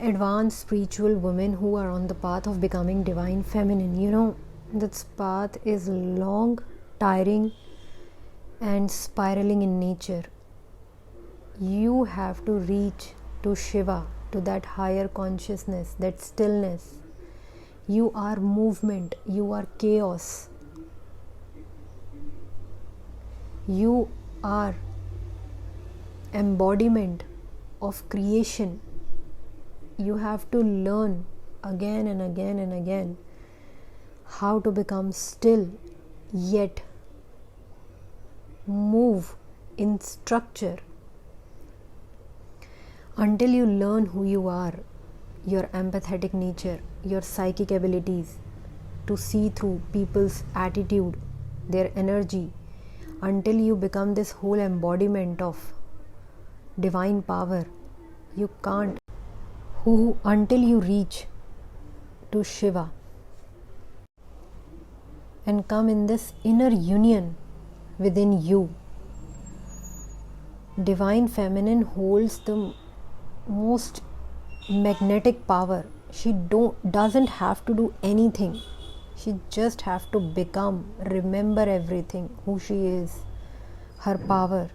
advanced spiritual women who are on the path of becoming divine feminine. This path is long, tiring, and spiraling in nature. You have to reach to Shiva, to that higher consciousness, that stillness. You are movement, you are chaos. You are embodiment of creation. You have to learn again and again and again how to become still, yet move in structure. Until you learn who you are, your empathetic nature, your psychic abilities to see through people's attitude, their energy, until you become this whole embodiment of divine power, you can't. Until you reach to Shiva and come in this inner union within you. Divine feminine holds the most magnetic power. She doesn't have to do anything. She just have to become, remember everything, who she is, her power.